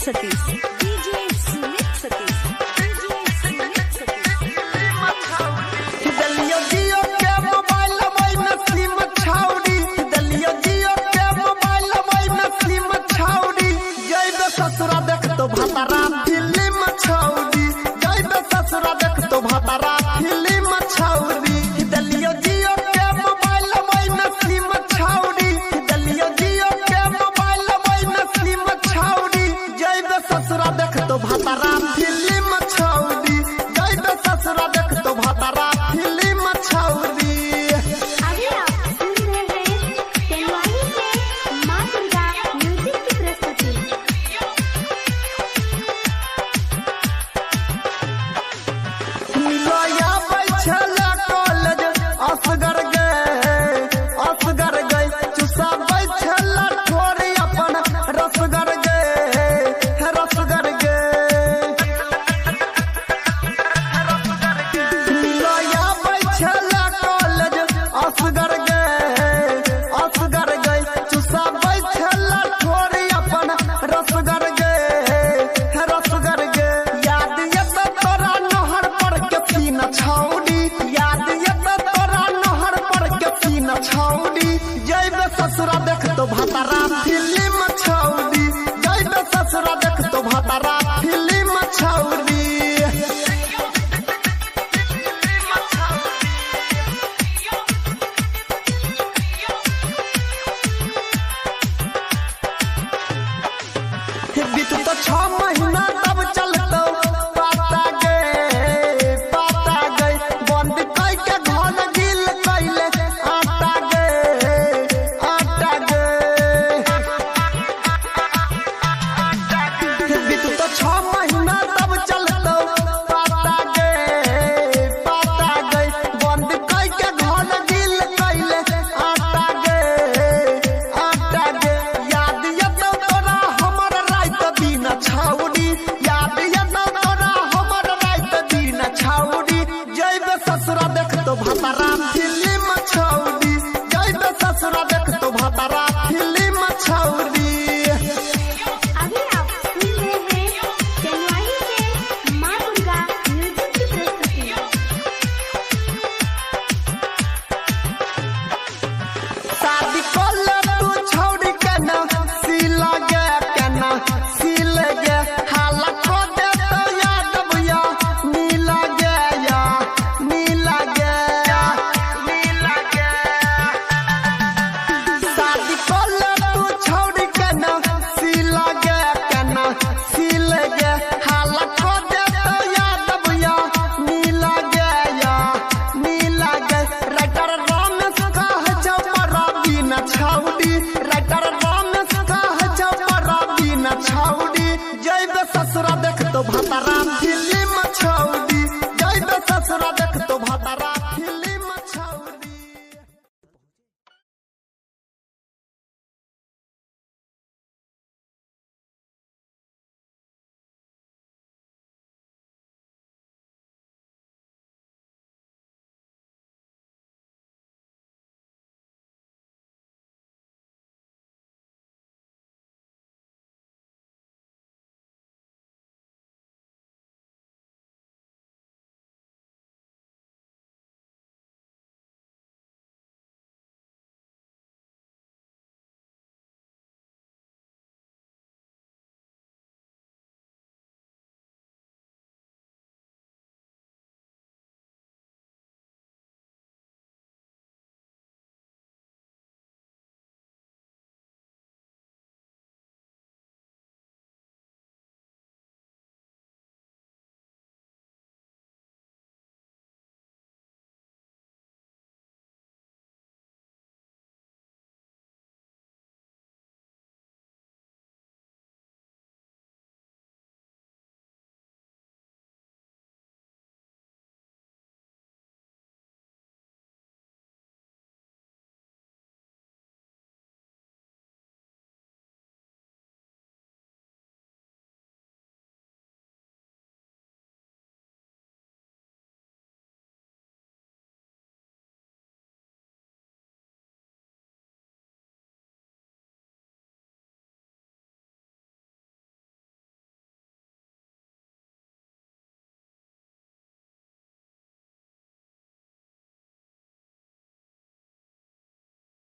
Satish DJ Sumit Satish दलियो जियो के mobile में SIM छाउड़ी दलियो जियो के मोबाइल में सिम छाउड़ी जइबे ससुरा देख तो भतारा फिल्म छाउड़ी जइबे ससुरा देख तो भतारा फिल्म छाउड़ी दलियो जियो के मोबाइल में सिम छाउड़ी दलियो जियो के मोबाइल में सिम छाउड़ी जइबे ससुरा देख तो भतारा फिल्म छाउड़ी जइबे ससुरा देख तो भतारा फिल्म छाउड़ी। अभी आप सुन रहे हैं तेलवानी से मां दुर्गा म्यूजिक की प्रस्तुति। मिलोया बैठला कॉलेज असगर गए चुसा बैठला थोड़ी अपन रसगर गए मिलोया बैठला कॉलेज असगर गए चुसा बैठला थोड़ी अपन रसगर गए याद ये तो तोरा नहर पर के सीना छाउड़ी याद ये तो तोरा नहर पर के सीना छाउड़ी जइबे ससुरा देख तो भतारा फिल्म छाउड़ी जइबे ससुरा देख तो भतारा फिल्म छाउड़ी। बीत तो 6 महीना तब चलतो पाता गए बंद कई के घर गिल कैले आटा गए बीत तो 6 महीना तब चलतो पाता गए बंद कई के घर गिल कैले आटा गए याद ये तो तोरा हमर रात दिन छाउड़ी याद ये तो तोरा हमर रात दिन छाउड़ी जइबे ससुरा देख तो भतारा